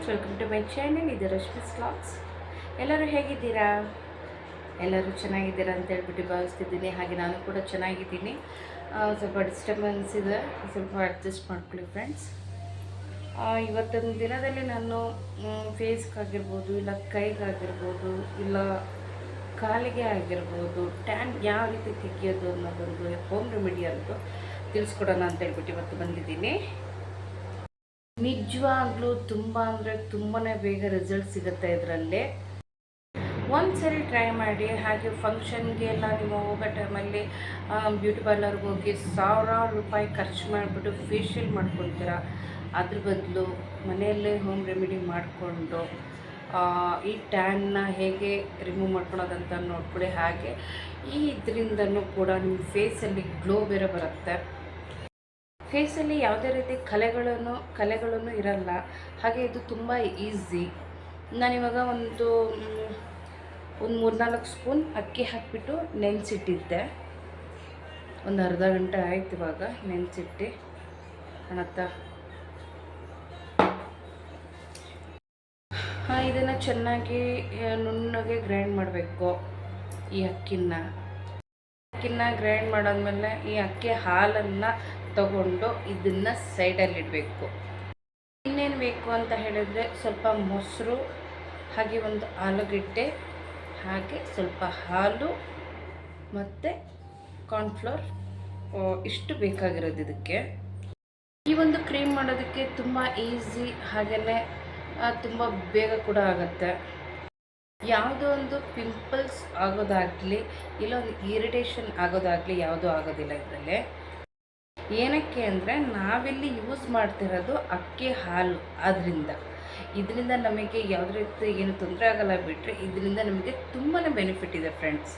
Welcome to my channel. ಇದು Rashmi's vlogs. ಎಲ್ಲರೂ ಹೇಗಿದ್ದೀರಾ? ಎಲ್ಲರೂ ಚೆನ್ನಾಗಿದ್ದೀರಾ ಅಂತ ಹೇಳ್ಬಿಟ್ಟು ಭಾವಿಸ್ತಿದ್ದೀನಿ. ಹಾಗೆ ನಾನು ಕೂಡ ಚೆನ್ನಾಗಿದ್ದೀನಿ. ಸ್ವಲ್ಪ ಡಿಸ್ಟರ್ಬೆನ್ಸ್ ಇದೆ, ಸ್ವಲ್ಪ ಅಡ್ಜಸ್ಟ್ ಮಾಡ್ಕೊಳ್ಳಿ ಫ್ರೆಂಡ್ಸ್. ಇವತ್ತಿನ ದಿನದಲ್ಲಿ ನಾನು ಫೇಸ್ಗಾಗಿರ್ಬೋದು, ಇಲ್ಲ ಕೈಗಾಗಿರ್ಬೋದು, ಇಲ್ಲ ಕಾಲಿಗೆ ಆಗಿರ್ಬೋದು, ಟ್ಯಾನ್ ಯಾವ ರೀತಿ ತೆಗೆಯೋದು ಅನ್ನೋದೊಂದು ಹೋಮ್ ರೆಮಿಡಿ ಅಂತ ತಿಳಿಸ್ಕೊಡೋಣ ಅಂತ ಹೇಳ್ಬಿಟ್ಟು ಇವತ್ತು ಬಂದಿದ್ದೀನಿ. ನಿಜವಾಗ್ಲೂ ತುಂಬ ಅಂದರೆ ತುಂಬಾ ಬೇಗ ರಿಸಲ್ಟ್ ಸಿಗುತ್ತೆ ಇದರಲ್ಲಿ. ಒಂದ್ಸರಿ ಟ್ರೈ ಮಾಡಿ. ಹಾಗೆ ಫಂಕ್ಷನ್ಗೆ ಎಲ್ಲ ನೀವು ಹೋಗೋ ಟೈಮಲ್ಲಿ ಬ್ಯೂಟಿ ಪಾರ್ಲರ್ಗೆ ಹೋಗಿ ಸಾವಿರಾರು ರೂಪಾಯಿ ಖರ್ಚು ಮಾಡಿಬಿಟ್ಟು ಫೇಶಿಯಲ್ ಮಾಡ್ಕೊತೀರ. ಅದ್ರ ಬದಲು ಮನೆಯಲ್ಲೇ ಹೋಮ್ ರೆಮಿಡಿ ಮಾಡಿಕೊಂಡು ಈ ಟ್ಯಾನ್ನ ಹೇಗೆ ರಿಮೂವ್ ಮಾಡ್ಕೊಳೋದಂತ ನೋಡ್ಕೊಳ್ಳಿ. ಹಾಗೆ ಈ ಇದರಿಂದನೂ ಕೂಡ ನಿಮ್ಮ ಫೇಸಲ್ಲಿ ಗ್ಲೋ ಬೇರೆ ಬರುತ್ತೆ. ಫೇಸಲ್ಲಿ ಯಾವುದೇ ರೀತಿ ಕಲೆಗಳನ್ನು ಇರಲ್ಲ. ಹಾಗೆ ಇದು ತುಂಬ ಈಸಿ. ನಾನಿವಾಗ ಒಂದು 3-4 ಸ್ಪೂನ್ ಅಕ್ಕಿ ಹಾಕಿಬಿಟ್ಟು ನೆನೆಸಿಟ್ಟಿದ್ದೆ. ಒಂದು ಅರ್ಧ ಗಂಟೆ ಆಯ್ತು ಇವಾಗ ನೆನೆಸಿಟ್ಟು ಕಾಣುತ್ತಾ. ಇದನ್ನು ಚೆನ್ನಾಗಿ ನುಣ್ಣಗೆ ಗ್ರೈಂಡ್ ಮಾಡಬೇಕು. ಈ ಅಕ್ಕಿನ ಗ್ರೈಂಡ್ ಮಾಡಾದ್ಮೇಲೆ ಈ ಅಕ್ಕಿ ಹಾಲನ್ನು ತಗೊಂಡು ಇದನ್ನು ಸೈಡಲ್ಲಿ ಇಡಬೇಕು. ಇನ್ನೇನು ಬೇಕು ಅಂತ ಹೇಳಿದರೆ ಸ್ವಲ್ಪ ಮೊಸರು, ಹಾಗೆ ಒಂದು ಆಲೂಗೆಡ್ಡೆ, ಹಾಗೆ ಸ್ವಲ್ಪ ಹಾಲು ಮತ್ತು ಕಾರ್ನ್ಫ್ಲೋರ್, ಇಷ್ಟು ಬೇಕಾಗಿರೋದು ಇದಕ್ಕೆ. ಈ ಒಂದು ಕ್ರೀಮ್ ಮಾಡೋದಕ್ಕೆ ತುಂಬ ಈಸಿ, ಹಾಗೆಯೇ ತುಂಬ ಬೇಗ ಕೂಡ ಆಗುತ್ತೆ. ಯಾವುದೋ ಒಂದು ಪಿಂಪಲ್ಸ್ ಆಗೋದಾಗಲಿ, ಇಲ್ಲ ಒಂದು ಇರಿಟೇಷನ್ ಆಗೋದಾಗಲಿ ಯಾವುದೂ ಆಗೋದಿಲ್ಲ ಇದರಲ್ಲಿ. ಏನಕ್ಕೆ ಅಂದರೆ ನಾವಿಲ್ಲಿ ಯೂಸ್ ಮಾಡ್ತಿರೋದು ಅಕ್ಕಿ ಹಾಲು. ಇದರಿಂದ ನಮಗೆ ಯಾವುದೇ ರೀತಿ ಏನು ತೊಂದರೆ ಆಗಲ್ಲ ಬಿಟ್ಟರೆ ಇದರಿಂದ ನಮಗೆ ತುಂಬಾ ಬೆನಿಫಿಟ್ ಇದೆ ಫ್ರೆಂಡ್ಸ್.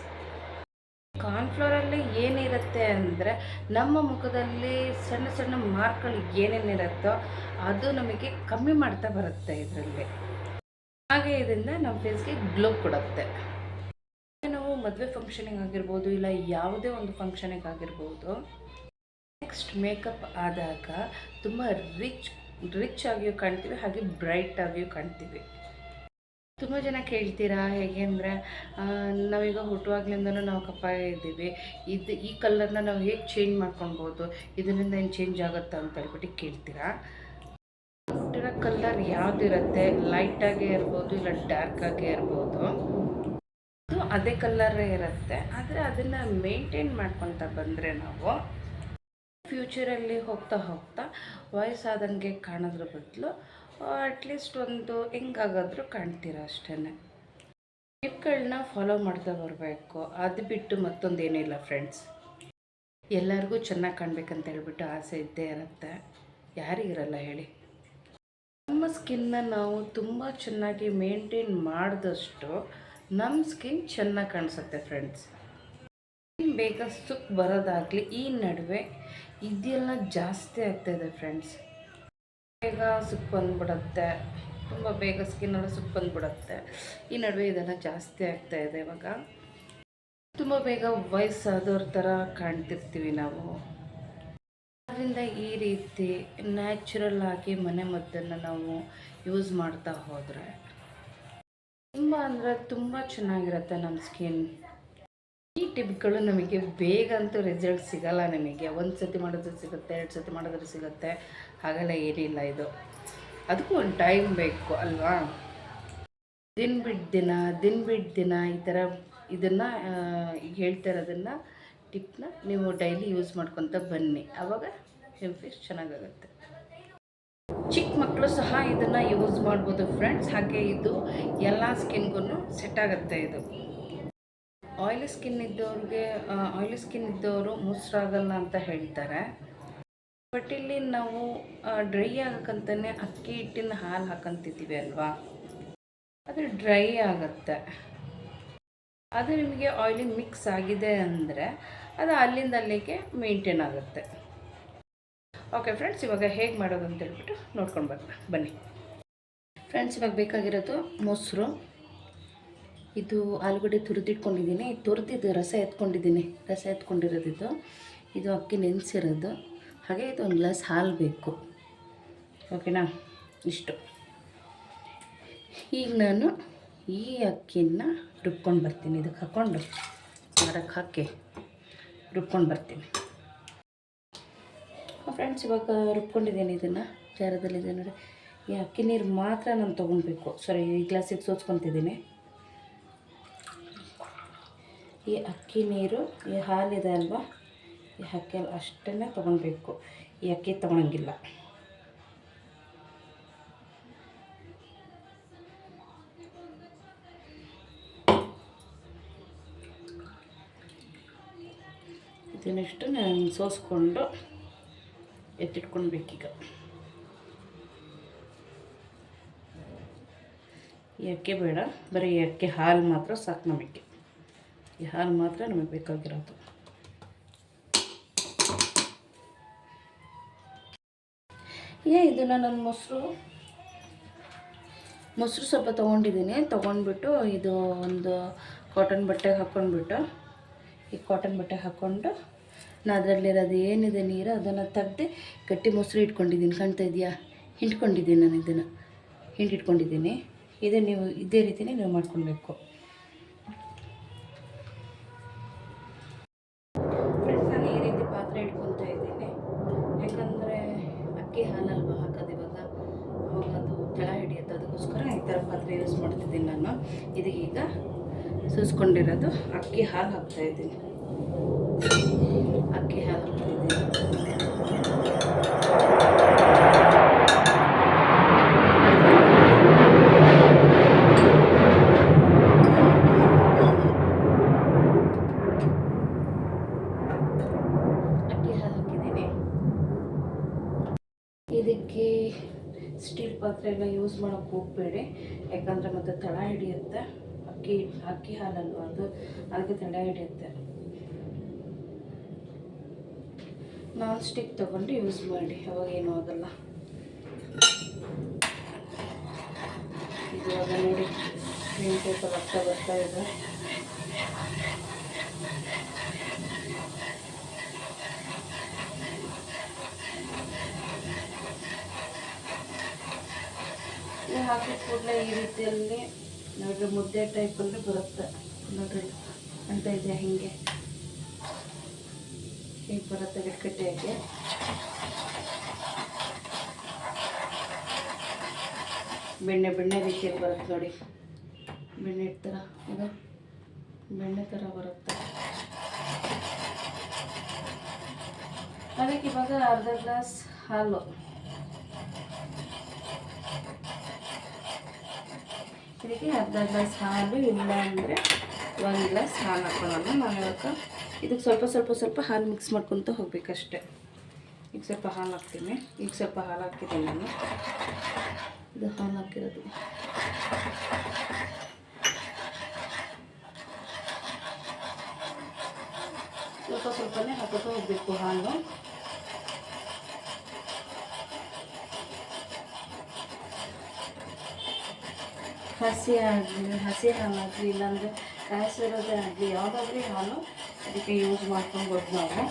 ಕಾರ್ನ್ಫ್ಲೋರಲ್ಲಿ ಏನಿರುತ್ತೆ ಅಂದರೆ ನಮ್ಮ ಮುಖದಲ್ಲಿ ಸಣ್ಣ ಸಣ್ಣ ಮಾರ್ಕ್ಗಳು ಏನೇನಿರುತ್ತೋ ಅದು ನಮಗೆ ಕಮ್ಮಿ ಮಾಡ್ತಾ ಬರುತ್ತೆ ಇದರಲ್ಲಿ. ಹಾಗೆ ಇದರಿಂದ ನಮ್ಮ ಫೇಸ್ಗೆ ಗ್ಲೋ ಕೊಡುತ್ತೆ. ನಾವು ಮದುವೆ ಫಂಕ್ಷನಿಗೆ ಆಗಿರ್ಬೋದು, ಇಲ್ಲ ಯಾವುದೇ ಒಂದು ಫಂಕ್ಷನಿಗೆ ಆಗಿರ್ಬೋದು, ನೆಕ್ಸ್ಟ್ ಮೇಕಪ್ ಆದಾಗ ತುಂಬ ರಿಚ್ ಆಗಿಯೂ ಕಾಣ್ತೀವಿ, ಹಾಗೆ ಬ್ರೈಟ್ ಆಗಿಯೂ ಕಾಣ್ತೀವಿ. ತುಂಬ ಜನ ಕೇಳ್ತೀರಾ ಹೇಗೆ ಅಂದರೆ, ನಾವೀಗ ಹುಟ್ಟುವಾಗ್ಲಿಂದನೂ ನಾವು ಕಪ್ಪಾಯ ಇದ್ದೀವಿ, ಈ ಕಲರ್ನ ನಾವು ಹೇಗೆ ಚೇಂಜ್ ಮಾಡ್ಕೊಳ್ಬೋದು, ಇದರಿಂದ ಏನು ಚೇಂಜ್ ಆಗುತ್ತಾ ಅಂತ ಹೇಳ್ಬಿಟ್ಟು ಕೇಳ್ತೀರಾ. ಹುಟ್ಟಿರೋ ಕಲರ್ ಯಾವುದಿರುತ್ತೆ, ಲೈಟಾಗೇ ಇರ್ಬೋದು, ಇಲ್ಲ ಡಾರ್ಕಾಗೇ ಇರ್ಬೋದು, ಅದು ಅದೇ ಕಲರೇ ಇರುತ್ತೆ. ಆದರೆ ಅದನ್ನು ಮೇಂಟೈನ್ ಮಾಡ್ಕೊತ ಬಂದರೆ ನಾವು ಫ್ಯೂಚರಲ್ಲಿ ಹೋಗ್ತಾ ವಯಸ್ಸಾದಂಗೆ ಕಾಣೋದ್ರ ಬದಲು ಅಟ್ಲೀಸ್ಟ್ ಒಂದು ಹೆಂಗಾಗಾದರೂ ಕಾಣ್ತೀರ ಅಷ್ಟೇ. ಟಿಪ್ಗಳನ್ನ ಫಾಲೋ ಮಾಡ್ತಾ ಬರಬೇಕು. ಅದು ಬಿಟ್ಟು ಮತ್ತೊಂದೇನಿಲ್ಲ ಫ್ರೆಂಡ್ಸ್. ಎಲ್ಲರಿಗೂ ಚೆನ್ನಾಗಿ ಕಾಣಬೇಕಂತ ಹೇಳ್ಬಿಟ್ಟು ಆಸೆ ಇದ್ದೇ ಇರುತ್ತೆ. ಯಾರಿಗಿರಲ್ಲ ಹೇಳಿ? ನಮ್ಮ ಸ್ಕಿನ್ನ ನಾವು ತುಂಬ ಚೆನ್ನಾಗಿ ಮೇಂಟೈನ್ ಮಾಡಿದಷ್ಟು ನಮ್ಮ ಸ್ಕಿನ್ ಚೆನ್ನಾಗಿ ಕಾಣಿಸುತ್ತೆ ಫ್ರೆಂಡ್ಸ್. ಬೇಗ ಸುಕ್ ಬರೋದಾಗಲಿ ಈ ನಡುವೆ ಇದೆಲ್ಲ ಜಾಸ್ತಿ ಆಗ್ತಾಯಿದೆ ಫ್ರೆಂಡ್ಸ್. ಬೇಗ ಸುಕ್ ಬಂದುಬಿಡುತ್ತೆ, ತುಂಬ ಬೇಗ ಸ್ಕಿನ್ನೆಲ್ಲ ಸುಕ್ ಬಂದುಬಿಡುತ್ತೆ. ಈ ನಡುವೆ ಇದೆಲ್ಲ ಜಾಸ್ತಿ ಆಗ್ತಾಯಿದೆ. ಇವಾಗ ತುಂಬ ಬೇಗ ವಯಸ್ಸಾದವ್ರ ಥರ ಕಾಣ್ತಿರ್ತೀವಿ ನಾವು. ಅದರಿಂದ ಈ ರೀತಿ ನ್ಯಾಚುರಲ್ ಆಗಿ ಮನೆ ಮದ್ದನ್ನು ನಾವು ಯೂಸ್ ಮಾಡ್ತಾ ಹೋದರೆ ತುಂಬ ಅಂದರೆ ತುಂಬ ಚೆನ್ನಾಗಿರುತ್ತೆ ನಮ್ಮ ಸ್ಕಿನ್. ಈ ಟಿಪ್ಗಳು ನಮಗೆ ಬೇಗ ಅಂತೂ ರಿಸಲ್ಟ್ ಸಿಗಲ್ಲ. ನಮಗೆ ಒಂದು ಸತಿ ಮಾಡಿದ್ರೆ ಸಿಗುತ್ತೆ, 2 ಸತಿ ಮಾಡಿದ್ರೆ ಸಿಗುತ್ತೆ, ಹಾಗೆಲ್ಲ ಏನಿಲ್ಲ. ಇದು ಅದಕ್ಕೂ ಒಂದು ಟೈಮ್ ಬೇಕು ಅಲ್ವಾ? ದಿನ ಬಿಟ್ಟು ದಿನ ಈ ಥರ ಇದನ್ನು ಈಗ ಹೇಳ್ತಾ ಇರೋದನ್ನು ಟಿಪ್ನ ನೀವು ಡೈಲಿ ಯೂಸ್ ಮಾಡ್ಕೊತ ಬನ್ನಿ. ಆವಾಗ ನಿಮ್ಮ ಫೇಸ್ ಚೆನ್ನಾಗಾಗುತ್ತೆ. ಚಿಕ್ಕ ಮಕ್ಕಳು ಸಹ ಇದನ್ನು ಯೂಸ್ ಮಾಡ್ಬೋದು ಫ್ರೆಂಡ್ಸ್. ಹಾಗೆ ಇದು ಎಲ್ಲ ಸ್ಕಿನ್ಗೂ ಸೆಟ್ ಆಗುತ್ತೆ. ಇದು ಆಯಿಲಿ ಸ್ಕಿನ್ ಇದ್ದವರು ಮೊಸರಾಗಲ್ಲ ಅಂತ ಹೇಳ್ತಾರೆ. ಬಟ್ ಇಲ್ಲಿ ನಾವು ಡ್ರೈ ಆಗಕ್ಕಂತಲೇ ಅಕ್ಕಿ ಹಿಟ್ಟಿನ ಹಾಲು ಹಾಕಂತಿದ್ದೀವಿ ಅಲ್ವಾ, ಅದು ಡ್ರೈ ಆಗುತ್ತೆ. ಅದು ನಿಮಗೆ ಆಯಿಲಿ ಮಿಕ್ಸ್ ಆಗಿದೆ ಅಂದರೆ ಅದು ಅಲ್ಲಿಗೆ ಮೇಂಟೈನ್ ಆಗುತ್ತೆ. ಓಕೆ ಫ್ರೆಂಡ್ಸ್, ಇವಾಗ ಹೇಗೆ ಮಾಡೋದು ಅಂತ ಹೇಳ್ಬಿಟ್ಟು ನೋಡ್ಕೊಂಡು ಬನ್ನಿ ಫ್ರೆಂಡ್ಸ್. ಇವಾಗ ಬೇಕಾಗಿರೋದು ಮೊಸರು, ಇದು ಆಲೂಗಡ್ಡೆ ತುರಿದಿಟ್ಕೊಂಡಿದ್ದೀನಿ, ತುರಿದಿದ್ದು ರಸ ಎತ್ಕೊಂಡಿರೋದು ಇದು ಅಕ್ಕಿ ನೆನೆಸಿರೋದು, ಹಾಗೆ ಇದು 1 ಗ್ಲಾಸ್ ಹಾಲು ಬೇಕು. ಓಕೆನಾ? ಇಷ್ಟು ಈಗ ನಾನು ಈ ಅಕ್ಕಿನ ರುಬ್ಕೊಂಡು ಬರ್ತೀನಿ. ಇದಕ್ಕೆ ಹಾಕ್ಕೊಂಡು ಅದಕ್ಕೆ ಹಾಕಿ ರುಬ್ಕೊಂಡು ಬರ್ತೀನಿ ಫ್ರೆಂಡ್ಸ್. ಇವಾಗ ರುಬ್ಕೊಂಡಿದ್ದೀನಿ ಇದನ್ನು ಜಾರದಲ್ಲಿದೆ ನೋಡಿ. ಈ ಅಕ್ಕಿ ನೀರು ಮಾತ್ರ ನಾನು ತೊಗೊಳ್ಬೇಕು. ಸಾರಿ, ಈ ಗ್ಲಾಸಿಗೆ ಸೋಸ್ಕೊತಿದ್ದೀನಿ. ಈ ಅಕ್ಕಿ ನೀರು, ಈ ಹಾಲಿದೆ ಅಲ್ವಾ, ಈ ಅಕ್ಕಿ ಅಷ್ಟನ್ನೇ ತೊಗೊಳ್ಬೇಕು. ಈ ಅಕ್ಕಿ ತೊಗೊಳಂಗಿಲ್ಲ. ಇದನ್ನಿಷ್ಟು ನಾನು ಸೋಸ್ಕೊಂಡು ಎತ್ತಿಟ್ಕೊಳ್ಬೇಕೀಗ. ಈ ಅಕ್ಕಿ ಬೇಡ, ಬರೀ ಈ ಅಕ್ಕಿ ಹಾಲು ಮಾತ್ರ ಸಾಕು ನಮಗೆ. ಈ ಹಾಲು ಮಾತ್ರ ನಮಗೆ ಬೇಕಾಗಿರೋದು. ಇದನ್ನು ನಾನು ಮೊಸರು ಸ್ವಲ್ಪ ತೊಗೊಂಡಿದ್ದೀನಿ. ತೊಗೊಂಡ್ಬಿಟ್ಟು ಇದು ಒಂದು ಕಾಟನ್ ಬಟ್ಟೆಗೆ ಹಾಕ್ಕೊಂಡ್ಬಿಟ್ಟು, ಈ ಕಾಟನ್ ಬಟ್ಟೆಗೆ ಹಾಕ್ಕೊಂಡು ನಾನು ಅದರಲ್ಲಿರೋದು ಏನಿದೆ ನೀರು ಅದನ್ನು ತೆಗ್ದು ಗಟ್ಟಿ ಮೊಸರು ಇಟ್ಕೊಂಡಿದ್ದೀನಿ. ಕಾಣ್ತಾ ಇದೆಯಾ? ಹಿಂಡ್ಕೊಂಡಿದ್ದೀನಿ ನಾನು. ಇದನ್ನು ಹಿಂಡಿಟ್ಕೊಂಡಿದ್ದೀನಿ. ಇದು ನೀವು ಇದೇ ರೀತಿಯೇ ನೀವು ಮಾಡ್ಕೊಳ್ಬೇಕು ಫ್ರೆಂಡ್ಸ್. ನಾನು ಈ ರೀತಿ ಪಾತ್ರೆ ಇಟ್ಕೊತಾ ಇದ್ದೀನಿ. ಯಾಕಂದರೆ ಅಕ್ಕಿ ಹಾಲಲ್ವ ಹಾಕೋದು ಇವಾಗ, ಅವಾಗ ಅದು ತೆಳ ಹಿಡಿಯುತ್ತೆ. ಅದಕ್ಕೋಸ್ಕರ ಈ ಥರ ಪಾತ್ರೆ ಯೂಸ್ ಮಾಡ್ತಿದ್ದೀನಿ ನಾನು. ಇದೀಗ ಸೂಸ್ಕೊಂಡಿರೋದು ಅಕ್ಕಿ ಹಾಲು ಹಾಕ್ತಾಯಿದ್ದೀನಿ. ಅಕ್ಕಿ ಹಾಲು ಹಾಕ್ತಾಯಿದ್ದೀನಿ. ಇದಕ್ಕೆ ಸ್ಟೀಲ್ ಪಾತ್ರೆ ಎಲ್ಲ ಯೂಸ್ ಮಾಡೋಕ್ಕೆ ಹೋಗಬೇಡಿ. ಯಾಕಂದರೆ ಮತ್ತು ತಳ ಹಿಡಿಯುತ್ತೆ. ಅಕ್ಕಿ ಹಾಲಲ್ವ ಅದು, ಅದಕ್ಕೆ ತಳ ಹಿಡಿಯುತ್ತೆ. ನಾನ್ ಸ್ಟಿಕ್ ತೊಗೊಂಡು ಯೂಸ್ ಮಾಡಿ, ಅವಾಗೇನೂ ಆಗಲ್ಲ. ಇವಾಗ ನೋಡಿ ಕ್ರೀಮ್ ಪೇಪರ್ ಆಗ್ತಾ ಬರ್ತಾ ಇದೆ. ಹಾಕಿದ ಕೂಡಲೇ ಈ ರೀತಿಯಲ್ಲಿ ನೋಡ್ರಿ ಮುದ್ದೆ ಟೈಪಲ್ಲಿ ಬರುತ್ತೆ ನೋಡ್ರಿ. ಅಂತ ಇದೆ ಹೀಗೆ ಹೀಗೆ ಬರುತ್ತೆ ಗಟ್ಟಿಗಟ್ಟಿಯಾಗಿ. ಬೆಣ್ಣೆ ರೀತಿಯಲ್ಲಿ ಬರುತ್ತೆ ನೋಡಿ. ಬೆಣ್ಣೆ ಥರ ಇದು ಬೆಣ್ಣೆ ಥರ ಬರುತ್ತೆ. ಅದಕ್ಕೆ ಇವಾಗ ಅರ್ಧ ಗ್ಲಾಸ್ ಹಾಲು, ಇದಕ್ಕೆ ಅರ್ಧ ಗ್ಲಾಸ್ ಹಾಲು, ಇಲ್ಲ ಅಂದರೆ 1 ಗ್ಲಾಸ್ ಹಾಲು ಹಾಕೊಳ್ಳೋಣ. ನಾನು ಇವಾಗ ಇದಕ್ಕೆ ಸ್ವಲ್ಪ ಹಾಲು ಮಿಕ್ಸ್ ಮಾಡ್ಕೊತ ಹೋಗ್ಬೇಕಷ್ಟೆ. ಈಗ ಸ್ವಲ್ಪ ಹಾಲು ಹಾಕ್ತೀನಿ. ಈಗ ಸ್ವಲ್ಪ ಹಾಲು ಹಾಕಿದ್ದೀನಿ ನಾನು. ಇದು ಹಾಲು ಹಾಕಿರೋದು. ಸ್ವಲ್ಪನೇ ಹಾಕೋತಾ ಹೋಗಬೇಕು ಹಾಲು. ಹಸಿ ಹಾಲಾಗಲಿ, ಇಲ್ಲಾಂದರೆ ಕಾಯಿಸಿರೋದೇ ಆಗಲಿ, ಯಾವುದಾದ್ರೂ ಹಾಲು ಅದಕ್ಕೆ ಯೂಸ್ ಮಾಡ್ಕೊಬೋದು ನಾವು.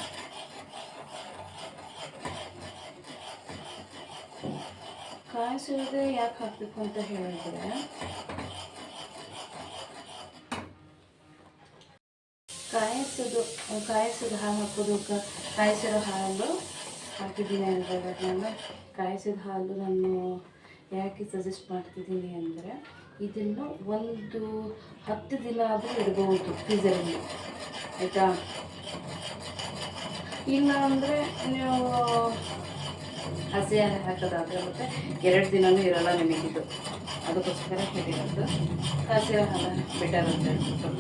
ಕಾಯಿಸಿರೋದೇ ಯಾಕೆ ಹಾಕಬೇಕು ಅಂತ ಹೇಳಿದ್ರೆ, ಕಾಯಿಸಿದ ಹಾಲು ಹಾಕೋದು, ಕಾಯಿಸಿರೋ ಹಾಲು ಹಾಕಿದ್ದೀನಿ ಅಂದರೆ, ನಾನು ಕಾಯಿಸಿದ ಹಾಲು ನಾನು ಯಾಕೆ ಸಜೆಸ್ಟ್ ಮಾಡ್ತಿದ್ದೀನಿ ಅಂದರೆ, ಇದನ್ನು ಒಂದು 10 ದಿನ ಆದರೂ ಇಡ್ಬೋದು ಫ್ರೀಝರಲ್ಲಿ, ಆಯಿತಾ. ಇಲ್ಲ ಅಂದರೆ ನೀವು ಹಸಿ ಹಾಲು ಹಾಕೋದಾದರೆ ಮತ್ತು 2 ದಿನವೂ ಇರೋಲ್ಲ ನಿಮಗಿದು. ಅದಕ್ಕೋಸ್ಕರ ಹೇಳಿರೋದು ಹಸಿ ಹಾಲು ಬೆಟರ್ ಅಂತ ಹೇಳ್ಬಿಟ್ಟು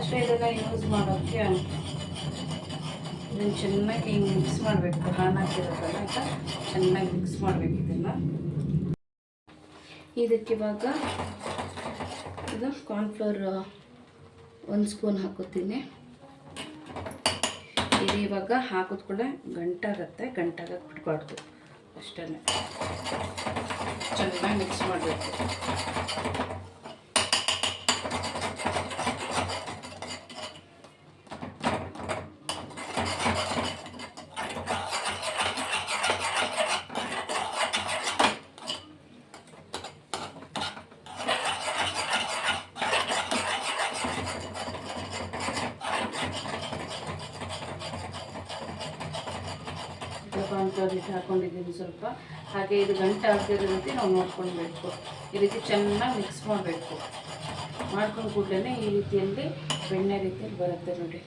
ಅಷ್ಟೇ. ಇದನ್ನು ಯೂಸ್ ಮಾಡೋಕ್ಕೆ ಇದನ್ನು ಚೆನ್ನಾಗಿ ಹಿಂಗೆ ಮಿಕ್ಸ್ ಮಾಡಬೇಕು. ಹಾಲು ಹಾಕಿರೋದಲ್ಲ, ಆಯಿತಾ, ಚೆನ್ನಾಗಿ ಮಿಕ್ಸ್ ಮಾಡಬೇಕು ಇದನ್ನು. ಇದಕ್ಕಿವಾಗ ಇದು ಕಾರ್ನ್ಫ್ಲೋರ್ 1 ಸ್ಪೂನ್ ಹಾಕೋತೀನಿ. ಇದು ಇವಾಗ ಹಾಕಿದ ಕೂಡ ಗಂಟಾಗತ್ತೆ ಬಿಡಬಾರ್ದು, ಅಷ್ಟೇ. ಚೆನ್ನಾಗಿ ಮಿಕ್ಸ್ ಮಾಡಬೇಕು. ಅಂತ ಅಂದ್ಬಿಟ್ಟು ಹಾಕ್ಕೊಂಡಿದ್ದೀನಿ ಸ್ವಲ್ಪ. ಹಾಗೆ ಇದು ಗಂಟೆ ಆಗ್ತಿರೋ ರೀತಿ ನಾವು ನೋಡ್ಕೊಳ್ಬೇಕು. ಈ ರೀತಿ ಚೆನ್ನಾಗಿ ಮಿಕ್ಸ್ ಮಾಡಬೇಕು. ಮಾಡ್ಕೊಂಡು ಕೂಡಲೇ ಈ ರೀತಿಯಲ್ಲಿ ಬೆಣ್ಣೆ ರೀತಿಯಲ್ಲಿ ಬರುತ್ತೆ ನೋಡಿ.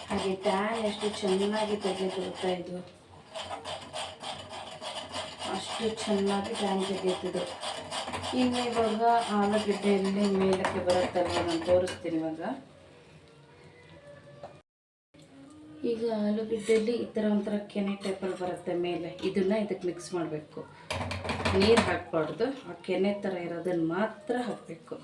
ಹಾಗೆ ಟ್ಯಾನ್ ಎಷ್ಟು ಚೆನ್ನಾಗಿ ತೆಗೆದುಬಿಡ್ತಾ ಇದು, ಅಷ್ಟು ಚೆನ್ನಾಗಿ ಟ್ಯಾನ್ ತೆಗೆಯುತ್ತಿದ್ದು. ಇನ್ನು ಇವಾಗ ಆಲೂಗಡ್ಡೆಯಲ್ಲಿ ಮೇಲಕ್ಕೆ ಬರುತ್ತಲ್ವ, ನಾನು ತೋರಿಸ್ತೀನಿ ಇವಾಗ. ಈಗ ಆಲೂಗಡ್ಡೆಯಲ್ಲಿ ಈ ಥರ ಒಂಥರ ಕೆನೆ ಟೈಪಲ್ಲಿ ಬರುತ್ತೆ ಮೇಲೆ, ಇದನ್ನು ಇದಕ್ಕೆ ಮಿಕ್ಸ್ ಮಾಡಬೇಕು. ನೀರು ಹಾಕಬಾರ್ದು, ಆ ಕೆನೆ ಥರ ಇರೋದನ್ನು ಮಾತ್ರ ಹಾಕಬೇಕು.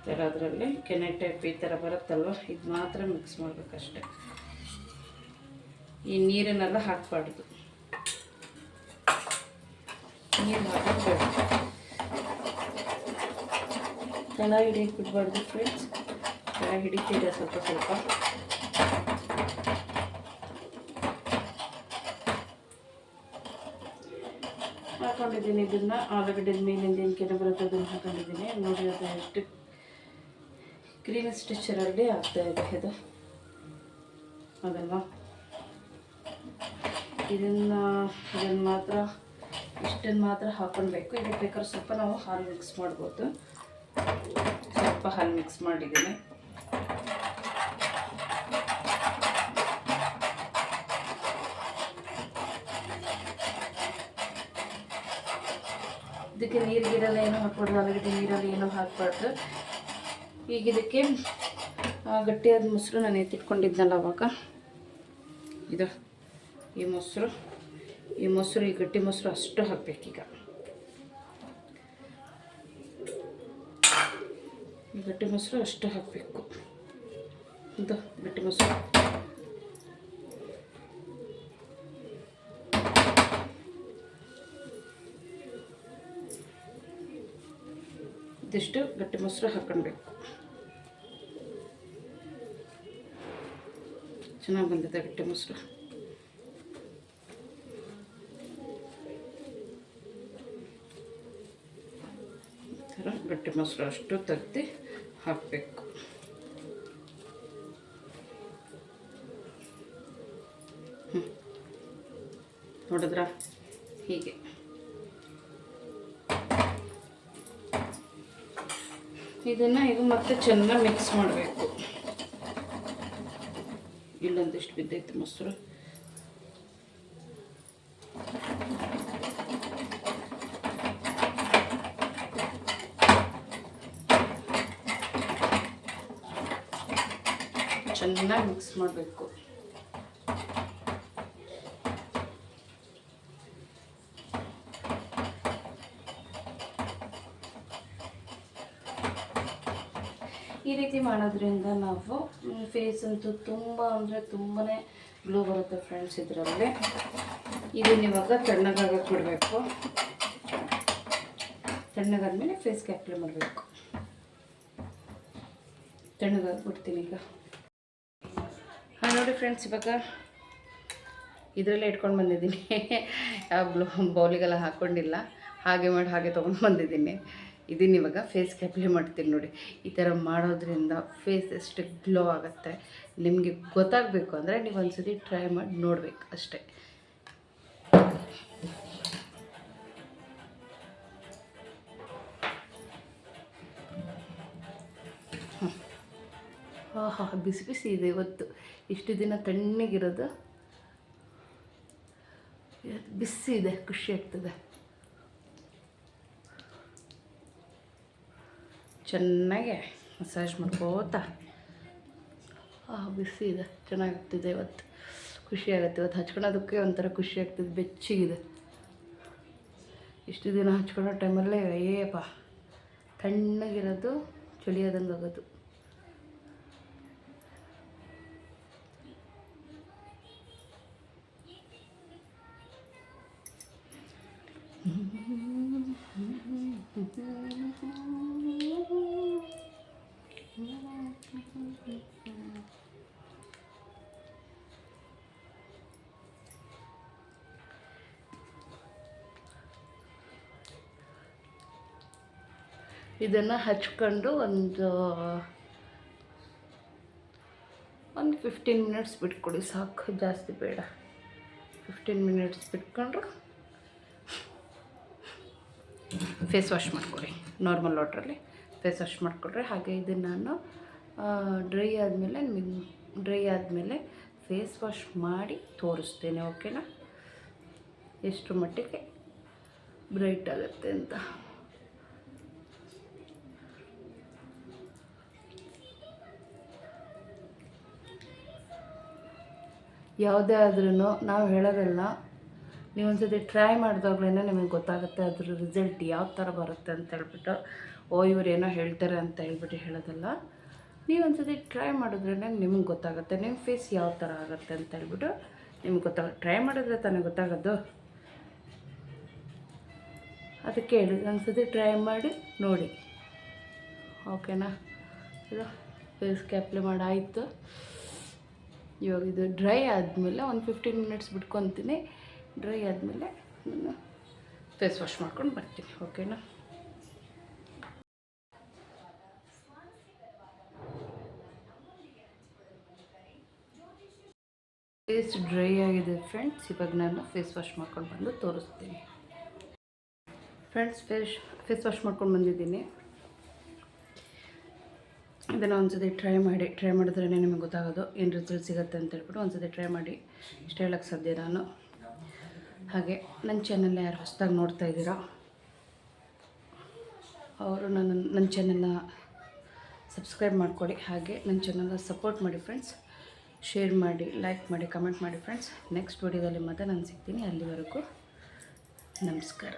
ಥರ ಅದರಲ್ಲಿ ಕೆನೆ ಟೈಪ್ ಈ ಥರ ಬರುತ್ತಲ್ವ, ಇದು ಮಾತ್ರ ಮಿಕ್ಸ್ ಮಾಡಬೇಕಷ್ಟೆ. ಈ ನೀರನ್ನೆಲ್ಲ ಹಾಕಬಾರ್ದು, ನೀರು ಹಾಕಬೇಕು. ತಳ ಹಿಡಿಯಕ್ಕೆ ಬಿಡಬಾರ್ದು ಫ್ರೆಂಡ್ಸ್, ತಳ ಹಿಡಿತಿದೆ ಸ್ವಲ್ಪ ಸ್ವಲ್ಪ. ಹಾಕೊಂಡಿದ್ದೀನಿ ಇದನ್ನು. ಆಲೂಗಡ್ಡೆ ಮೇಲಿಂದ ಏನು ಕೆನೆ ಬರುತ್ತೆ ಅದನ್ನು ಹಾಕೊಂಡಿದ್ದೀನಿ ನೋಡಿ. ಅದು ಎಷ್ಟು ಕ್ರೀಮಿ ಸ್ಟಿಚ್ಚರಲ್ಲಿ ಆಗ್ತಾಯಿದೆ ಇದು, ಅದಲ್ವಾ. ಇದನ್ನು ಮಾತ್ರ ಇಷ್ಟನ್ನು ಮಾತ್ರ ಹಾಕ್ಕೊಳ್ಬೇಕು. ಇದಕ್ಕೆ ಬೇಕಾದ್ರೆ ಸ್ವಲ್ಪ ನಾವು ಹಾಲು ಮಿಕ್ಸ್ ಮಾಡ್ಬೋದು. ಸ್ವಲ್ಪ ಹಾಲು ಮಿಕ್ಸ್ ಮಾಡಿದ್ದೀನಿ. ಇದಕ್ಕೆ ನೀರಿಗಿರಲ್ಲ ಏನೂ ಹಾಕ್ಬಾರ್ದು, ಆಲೂಗಡ್ಡೆ ನೀರಲ್ಲಿ ಏನೂ ಹಾಕ್ಬಾರ್ದು. ಈಗ ಇದಕ್ಕೆ ಗಟ್ಟಿಯಾದ ಮೊಸರು ನಾನು ಎತ್ತಿಟ್ಕೊಂಡಿದ್ನಲ್ಲ ಅವಾಗ, ಇದು ಈ ಮೊಸರು, ಈ ಗಟ್ಟಿ ಮೊಸರು ಅಷ್ಟು ಹಾಕಬೇಕೀಗ. ಈ ಗಟ್ಟಿ ಮೊಸರು ಅಷ್ಟು ಹಾಕಬೇಕು. ಇದು ಗಟ್ಟಿ ಮೊಸರು ಇದಿಷ್ಟು ಗಟ್ಟಿ ಮೊಸರು ಹಾಕ್ಕೊಳ್ಬೇಕು. ಚೆನ್ನಾಗಿ ಬಂದಿದೆ ಗಟ್ಟಿ ಮೊಸರು. ಈ ಥರ ಗಟ್ಟಿ ಮೊಸರು ಅಷ್ಟು ತೆಗ್ದು ಹಾಕಬೇಕು. ನೋಡಿದ್ರ ಹೀಗೆ. ಇದನ್ನು ಈಗ ಮತ್ತೆ ಚೆನ್ನಾಗಿ ಮಿಕ್ಸ್ ಮಾಡಬೇಕು. ಇಲ್ಲೊಂದಿಷ್ಟು ಬಿದ್ದೈತೆ ಮೊಸರು. ಚೆನ್ನಾಗಿ ಮಿಕ್ಸ್ ಮಾಡಬೇಕು. ಈ ರೀತಿ ಮಾಡೋದ್ರಿಂದ ನಾವು ಫೇಸ್ ಅಂತೂ ತುಂಬ ಅಂದರೆ ತುಂಬಾ ಗ್ಲೋ ಬರುತ್ತೆ ಫ್ರೆಂಡ್ಸ್ ಇದರಲ್ಲಿ. ಇದನ್ನ ಇವಾಗ ತಣ್ಣಗಾಗಕ್ಕೆ ಬಿಡಬೇಕು. ತಣ್ಣಗಾದ್ಮೇಲೆ ಫೇಸ್ಗೆ ಅಪ್ಲೈ ಮಾಡಬೇಕು. ತಣ್ಣಗಾಗ್ಬಿಡ್ತೀನಿ ಈಗ. ಹಾಂ ನೋಡಿ ಫ್ರೆಂಡ್ಸ್, ಇವಾಗ ಇದರಲ್ಲೇ ಇಟ್ಕೊಂಡು ಬಂದಿದ್ದೀನಿ. ಯಾವ ಬೌಲಿಗೆಲ್ಲ ಹಾಕ್ಕೊಂಡಿಲ್ಲ, ಹಾಗೆ ಮಾಡಿ ಹಾಗೆ ತೊಗೊಂಡು ಬಂದಿದ್ದೀನಿ. ಇದನ್ನ ಇವಾಗ ಫೇಸ್ಗೆ ಅಪ್ಲೈ ಮಾಡ್ತೀನಿ ನೋಡಿ. ಈ ಥರ ಮಾಡೋದ್ರಿಂದ ಫೇಸ್ ಎಷ್ಟು ಗ್ಲೋ ಆಗುತ್ತೆ ನಿಮಗೆ ಗೊತ್ತಾಗಬೇಕು ಅಂದರೆ ನೀವು ಒಂದ್ಸತಿ ಟ್ರೈ ಮಾಡಿ ನೋಡಬೇಕು ಅಷ್ಟೇ. ಹಾಂ ಬಿಸಿ ಬಿಸಿ ಇದೆ ಇವತ್ತು. ಇಷ್ಟು ದಿನ ತಣ್ಣಗಿರೋದು ಬಿಸಿ ಇದೆ, ಖುಷಿ ಆಗ್ತದೆ. ಚೆನ್ನಾಗಿ ಮಸಾಜ್ ಮಾಡ್ಕೋತಾ ಬಿಸಿ ಇದೆ, ಚೆನ್ನಾಗಿರ್ತಿದೆ ಇವತ್ತು. ಖುಷಿ ಆಗುತ್ತೆ ಇವತ್ತು ಹಚ್ಕೊಳೋದಕ್ಕೆ ಒಂಥರ ಖುಷಿ ಆಗ್ತದೆ, ಬೆಚ್ಚಗಿದೆ. ಇಷ್ಟು ದಿನ ಹಚ್ಕೊಳ್ಳೋ ಟೈಮಲ್ಲೇ ಏಯಪ್ಪ ತಣ್ಣಗಿರೋದು ಚಳಿ ಆದಂಗೆ ಆಗೋದು. ಇದನ್ನು ಹಚ್ಕೊಂಡು ಒಂದು 15 ಮಿನಿಟ್ಸ್ ಬಿಟ್ಕೊಡಿ ಸಾಕು, ಜಾಸ್ತಿ ಬೇಡ. 15 ಮಿನಿಟ್ಸ್ ಬಿಟ್ಕೊಂಡ್ರೆ ಫೇಸ್ ವಾಶ್ ಮಾಡಿಕೊಡಿ. ನಾರ್ಮಲ್ ವಾಟ್ರಲ್ಲಿ ಫೇಸ್ ವಾಶ್ ಮಾಡಿಕೊಡ್ರಿ. ಹಾಗೆ ಇದನ್ನು ನಾನು ಡ್ರೈ ಆದಮೇಲೆ ಫೇಸ್ ವಾಶ್ ಮಾಡಿ ತೋರಿಸ್ತೇನೆ, ಓಕೆನಾ, ಎಷ್ಟು ಮಟ್ಟಿಗೆ ಬ್ರೈಟ್ ಆಗುತ್ತೆ ಅಂತ. ಯಾವುದೇ ಆದ್ರೂ ನಾವು ಹೇಳೋದಲ್ಲ, ನೀವು ಒಂದ್ಸತಿ ಟ್ರೈ ಮಾಡಿದಾಗ್ಲೇ ನಿಮಗೆ ಗೊತ್ತಾಗುತ್ತೆ ಅದ್ರ ರಿಸಲ್ಟ್ ಯಾವ ಥರ ಬರುತ್ತೆ ಅಂತ ಹೇಳ್ಬಿಟ್ಟು. ಇವರೇನೋ ಹೇಳ್ತಾರೆ ಅಂತ ಹೇಳ್ಬಿಟ್ಟು ಹೇಳೋದಲ್ಲ, ನೀವು ಒಂದ್ಸತಿ ಟ್ರೈ ಮಾಡಿದ್ರೇ ನಿಮ್ಗೆ ಗೊತ್ತಾಗುತ್ತೆ ನಿಮ್ಮ ಫೇಸ್ ಯಾವ ಥರ ಆಗುತ್ತೆ ಅಂತ ಹೇಳ್ಬಿಟ್ಟು ನಿಮ್ಗೆ ಗೊತ್ತಾಗುತ್ತೆ. ಟ್ರೈ ಮಾಡಿದ್ರೆ ತಾನೇ ಗೊತ್ತಾಗೋದು, ಅದಕ್ಕೆ ಹೇಳಿ ಒಂದ್ಸತಿ ಟ್ರೈ ಮಾಡಿ ನೋಡಿ, ಓಕೆನಾ. ಇದು ಫೇಸ್ಗೆ ಅಪ್ಲೈ ಮಾಡಾಯಿತು. ಇವಾಗ ಇದು ಡ್ರೈ ಆದಮೇಲೆ ಒಂದು 15 ಮಿನಿಟ್ಸ್ ಬಿಟ್ಕೊತೀನಿ. ಡ್ರೈ ಆದಮೇಲೆ ನಾನು ಫೇಸ್ ವಾಶ್ ಮಾಡ್ಕೊಂಡು ಬರ್ತೀನಿ, ಓಕೆನಾ. ಫೇಸ್ ಡ್ರೈ ಆಗಿದೆ ಫ್ರೆಂಡ್ಸ್. ಇವಾಗ ನಾನು ಫೇಸ್ ವಾಶ್ ಮಾಡ್ಕೊಂಡು ಬಂದು ತೋರಿಸ್ತೀನಿ. ಫ್ರೆಂಡ್ಸ್, ಫೇಸ್ ವಾಶ್ ಮಾಡ್ಕೊಂಡು ಬಂದಿದ್ದೀನಿ. ಇದನ್ನು ಒಂದ್ಸತಿ ಟ್ರೈ ಮಾಡಿದ್ರೇ ನಿಮಗೆ ಗೊತ್ತಾಗೋದು ಏನು ರಿಸಲ್ಟ್ ಸಿಗುತ್ತೆ ಅಂತ ಹೇಳ್ಬಿಟ್ಟು. ಒಂದ್ಸತಿ ಟ್ರೈ ಮಾಡಿ ಇಷ್ಟ ಹೇಳೋಕ್ಕೆ ಸಾಧ್ಯ ನಾನು. ಹಾಗೆ ನನ್ನ ಚಾನಲ್ನ ಯಾರು ಹೊಸದಾಗಿ ನೋಡ್ತಾ ಇದ್ದೀರಾ ಅವರು ನನ್ನ ಚಾನಲ್ನ ಸಬ್ಸ್ಕ್ರೈಬ್ ಮಾಡಿಕೊಡಿ. ಹಾಗೆ ನನ್ನ ಚಾನಲ್ನ ಸಪೋರ್ಟ್ ಮಾಡಿ ಫ್ರೆಂಡ್ಸ್. ಶೇರ್ ಮಾಡಿ, ಲೈಕ್ ಮಾಡಿ, ಕಮೆಂಟ್ ಮಾಡಿ ಫ್ರೆಂಡ್ಸ್. ನೆಕ್ಸ್ಟ್ ವಿಡಿಯೋದಲ್ಲಿ ಮತ್ತೆ ನಾನು ಸಿಗ್ತೀನಿ. ಅಲ್ಲಿವರೆಗೂ ನಮಸ್ಕಾರ.